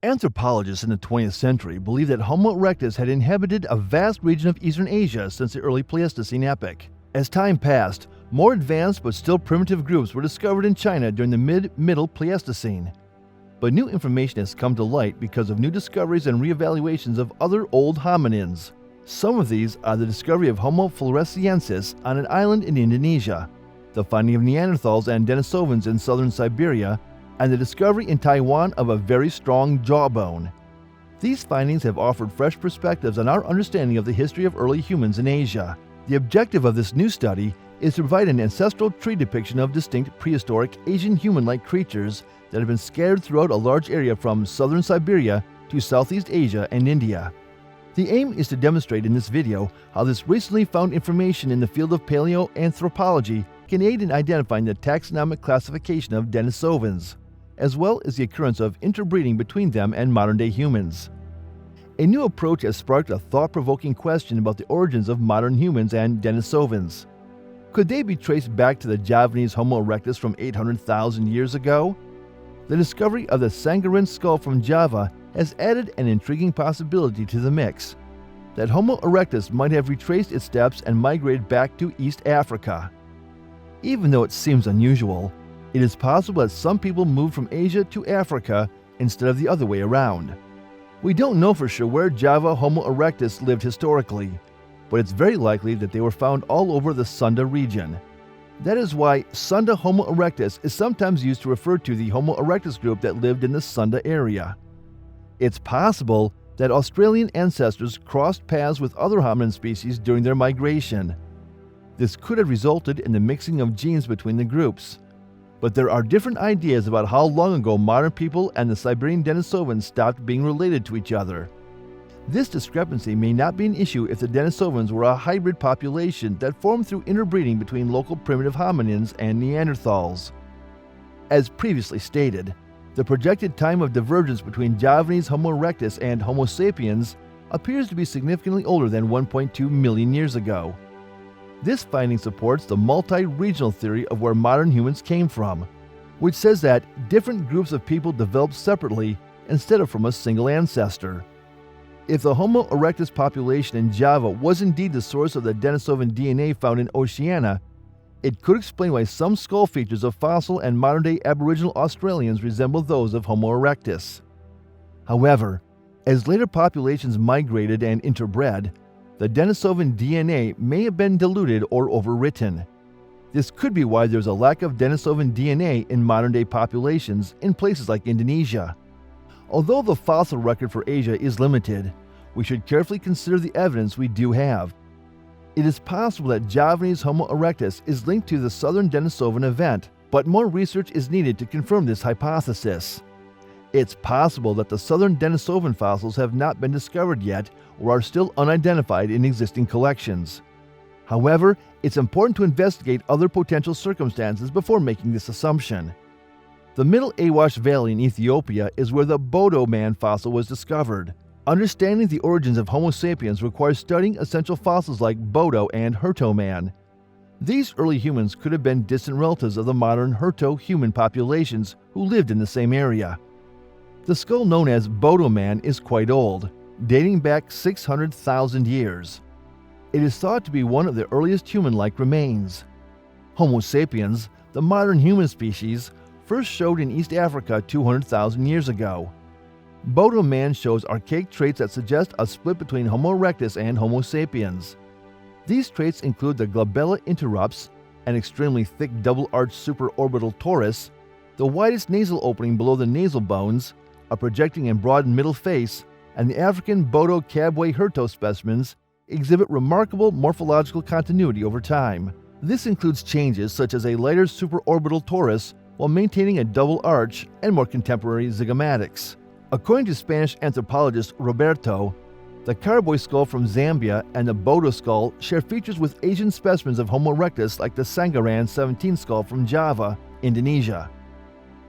Anthropologists in the 20th century believed that Homo erectus had inhabited a vast region of Eastern Asia since the early Pleistocene epoch. As time passed, more advanced but still primitive groups were discovered in China during the mid-Middle Pleistocene. But new information has come to light because of new discoveries and reevaluations of other old hominins. Some of these are the discovery of Homo floresiensis on an island in Indonesia, the finding of Neanderthals and Denisovans in southern Siberia, and the discovery in Taiwan of a very strong jawbone. These findings have offered fresh perspectives on our understanding of the history of early humans in Asia. The objective of this new study is to provide an ancestral tree depiction of distinct prehistoric Asian human-like creatures that have been scattered throughout a large area from southern Siberia to Southeast Asia and India. The aim is to demonstrate in this video how this recently found information in the field of paleoanthropology can aid in identifying the taxonomic classification of Denisovans, as well as the occurrence of interbreeding between them and modern-day humans. A new approach has sparked a thought-provoking question about the origins of modern humans and Denisovans. Could they be traced back to the Javanese Homo erectus from 800,000 years ago? The discovery of the Sangarin skull from Java has added an intriguing possibility to the mix, that Homo erectus might have retraced its steps and migrated back to East Africa. Even though it seems unusual, it is possible that some people moved from Asia to Africa instead of the other way around. We don't know for sure where Java Homo erectus lived historically, but it's very likely that they were found all over the Sunda region. That is why Sunda Homo erectus is sometimes used to refer to the Homo erectus group that lived in the Sunda area. It's possible that Australian ancestors crossed paths with other hominin species during their migration. This could have resulted in the mixing of genes between the groups. But there are different ideas about how long ago modern people and the Siberian Denisovans stopped being related to each other. This discrepancy may not be an issue if the Denisovans were a hybrid population that formed through interbreeding between local primitive hominins and Neanderthals. As previously stated, the projected time of divergence between Javanese Homo erectus and Homo sapiens appears to be significantly older than 1.2 million years ago. This finding supports the multi-regional theory of where modern humans came from, which says that different groups of people developed separately instead of from a single ancestor. If the Homo erectus population in Java was indeed the source of the Denisovan DNA found in Oceania, it could explain why some skull features of fossil and modern-day Aboriginal Australians resemble those of Homo erectus. However, as later populations migrated and interbred, the Denisovan DNA may have been diluted or overwritten. This could be why there's a lack of Denisovan DNA in modern-day populations in places like Indonesia. Although the fossil record for Asia is limited, we should carefully consider the evidence we do have. It is possible that Javanese Homo erectus is linked to the southern Denisovan event, but more research is needed to confirm this hypothesis. It's possible that the southern Denisovan fossils have not been discovered yet or are still unidentified in existing collections. However, it's important to investigate other potential circumstances before making this assumption. The Middle Awash Valley in Ethiopia is where the Bodo man fossil was discovered. Understanding the origins of Homo sapiens requires studying essential fossils like Bodo and Herto man. These early humans could have been distant relatives of the modern Herto human populations who lived in the same area. The skull known as Bodo man is quite old, dating back 600,000 years. It is thought to be one of the earliest human-like remains. Homo sapiens, the modern human species, first showed in East Africa 200,000 years ago. Bodo man shows archaic traits that suggest a split between Homo erectus and Homo sapiens. These traits include the glabella interrupts, an extremely thick double-arched supraorbital torus, the widest nasal opening below the nasal bones, a projecting and broadened middle face, and the African Bodo Kabwe Herto specimens exhibit remarkable morphological continuity over time. This includes changes such as a lighter supraorbital torus while maintaining a double arch and more contemporary zygomatics. According to Spanish anthropologist Roberto, the carboy skull from Zambia and the Bodo skull share features with Asian specimens of Homo erectus like the Sangaran 17 skull from Java, Indonesia.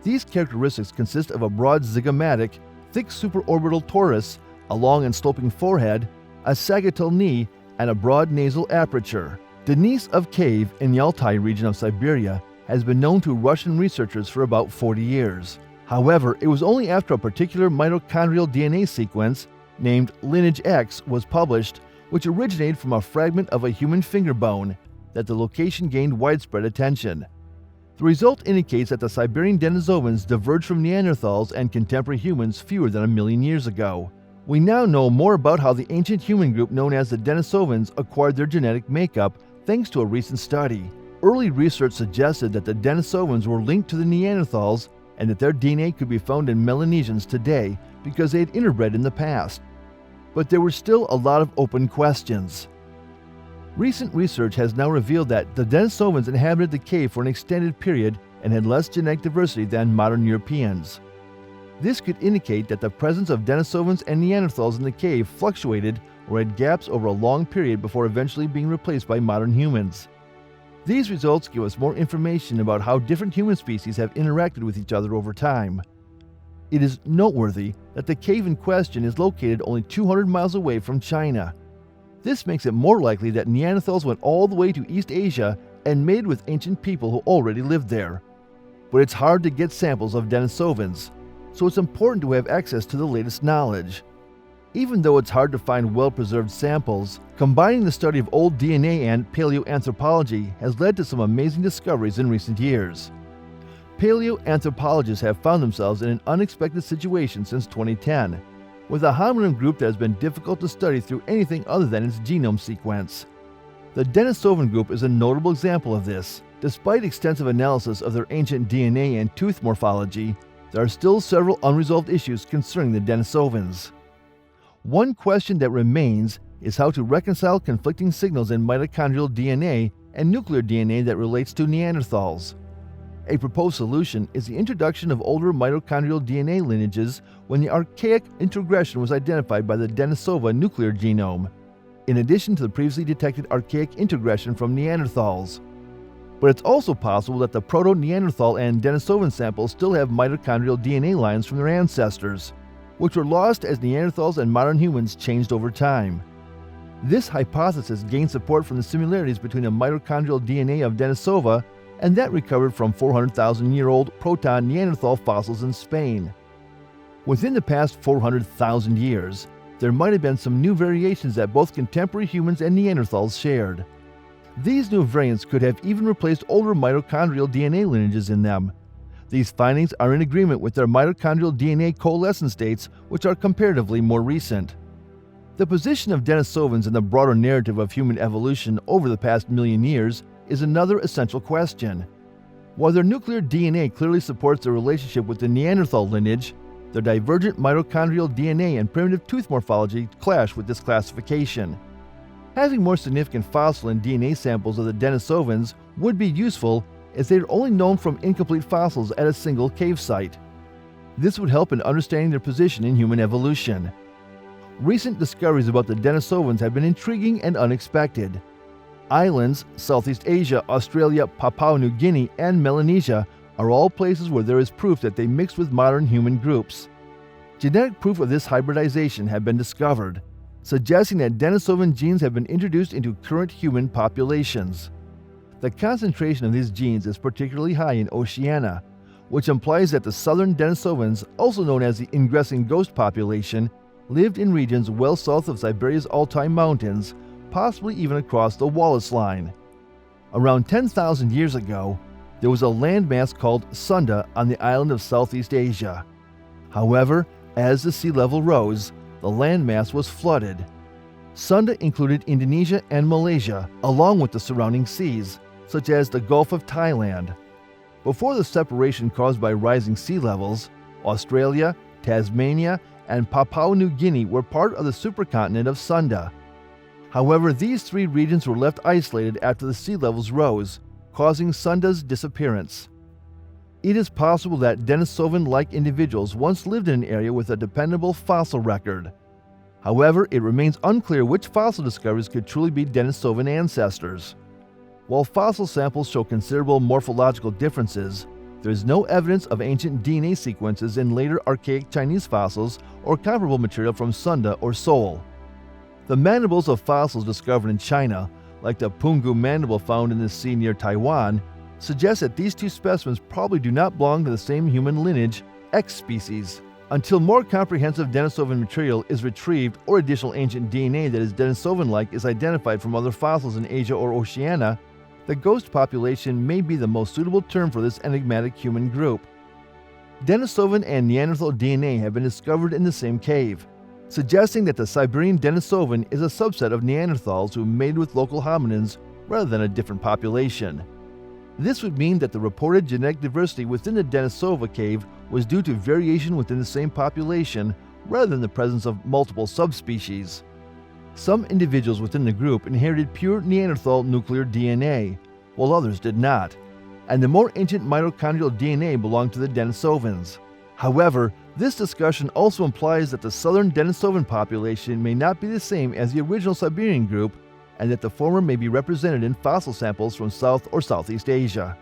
These characteristics consist of a broad zygomatic, thick supraorbital torus, a long and sloping forehead, a sagittal knee, and a broad nasal aperture. Denisov cave in the Altai region of Siberia has been known to Russian researchers for about 40 years. However, it was only after a particular mitochondrial DNA sequence, named lineage X, was published, which originated from a fragment of a human finger bone, that the location gained widespread attention. The result indicates that the Siberian Denisovans diverged from Neanderthals and contemporary humans fewer than 1 million years ago. We now know more about how the ancient human group known as the Denisovans acquired their genetic makeup thanks to a recent study. Early research suggested that the Denisovans were linked to the Neanderthals and that their DNA could be found in Melanesians today because they had interbred in the past. But there were still a lot of open questions. Recent research has now revealed that the Denisovans inhabited the cave for an extended period and had less genetic diversity than modern Europeans. This could indicate that the presence of Denisovans and Neanderthals in the cave fluctuated or had gaps over a long period before eventually being replaced by modern humans. These results give us more information about how different human species have interacted with each other over time. It is noteworthy that the cave in question is located only 200 miles away from China. This makes it more likely that Neanderthals went all the way to East Asia and mated with ancient people who already lived there. But it's hard to get samples of Denisovans, so it's important to have access to the latest knowledge. Even though it's hard to find well-preserved samples, combining the study of old DNA and paleoanthropology has led to some amazing discoveries in recent years. Paleoanthropologists have found themselves in an unexpected situation since 2010, with a hominin group that has been difficult to study through anything other than its genome sequence. The Denisovan group is a notable example of this. Despite extensive analysis of their ancient DNA and tooth morphology, there are still several unresolved issues concerning the Denisovans. One question that remains is how to reconcile conflicting signals in mitochondrial DNA and nuclear DNA that relates to Neanderthals. A proposed solution is the introduction of older mitochondrial DNA lineages when the archaic introgression was identified by the Denisova nuclear genome, in addition to the previously detected archaic introgression from Neanderthals. But it's also possible that the proto-Neanderthal and Denisovan samples still have mitochondrial DNA lines from their ancestors, which were lost as Neanderthals and modern humans changed over time. This hypothesis gained support from the similarities between the mitochondrial DNA of Denisova and that recovered from 400,000-year-old proton Neanderthal fossils in Spain. Within the past 400,000 years, there might have been some new variations that both contemporary humans and Neanderthals shared. These new variants could have even replaced older mitochondrial DNA lineages in them. These findings are in agreement with their mitochondrial DNA coalescence dates, which are comparatively more recent. The position of Denisovans in the broader narrative of human evolution over the past million years is another essential question. While their nuclear DNA clearly supports their relationship with the Neanderthal lineage, their divergent mitochondrial DNA and primitive tooth morphology clash with this classification. Having more significant fossil and DNA samples of the Denisovans would be useful, as they are only known from incomplete fossils at a single cave site. This would help in understanding their position in human evolution. Recent discoveries about the Denisovans have been intriguing and unexpected. Islands, Southeast Asia, Australia, Papua New Guinea, and Melanesia are all places where there is proof that they mixed with modern human groups. Genetic proof of this hybridization have been discovered, suggesting that Denisovan genes have been introduced into current human populations. The concentration of these genes is particularly high in Oceania, which implies that the southern Denisovans, also known as the ingressing ghost population, lived in regions well south of Siberia's Altai Mountains, possibly even across the Wallace Line. Around 10,000 years ago, there was a landmass called Sunda on the island of Southeast Asia. However, as the sea level rose, the landmass was flooded. Sunda included Indonesia and Malaysia, along with the surrounding seas, such as the Gulf of Thailand. Before the separation caused by rising sea levels, Australia, Tasmania, and Papua New Guinea were part of the supercontinent of Sunda. However, these three regions were left isolated after the sea levels rose, causing Sunda's disappearance. It is possible that Denisovan-like individuals once lived in an area with a dependable fossil record. However, it remains unclear which fossil discoveries could truly be Denisovan ancestors. While fossil samples show considerable morphological differences, there is no evidence of ancient DNA sequences in later archaic Chinese fossils or comparable material from Sunda or Seoul. The mandibles of fossils discovered in China, like the Pungu mandible found in the sea near Taiwan, suggest that these two specimens probably do not belong to the same human lineage X species. Until more comprehensive Denisovan material is retrieved or additional ancient DNA that is Denisovan-like is identified from other fossils in Asia or Oceania, the ghost population may be the most suitable term for this enigmatic human group. Denisovan and Neanderthal DNA have been discovered in the same cave, suggesting that the Siberian Denisovan is a subset of Neanderthals who mated with local hominins rather than a different population. This would mean that the reported genetic diversity within the Denisova cave was due to variation within the same population rather than the presence of multiple subspecies. Some individuals within the group inherited pure Neanderthal nuclear DNA, while others did not, and the more ancient mitochondrial DNA belonged to the Denisovans. However, this discussion also implies that the southern Denisovan population may not be the same as the original Siberian group, and that the former may be represented in fossil samples from South or Southeast Asia.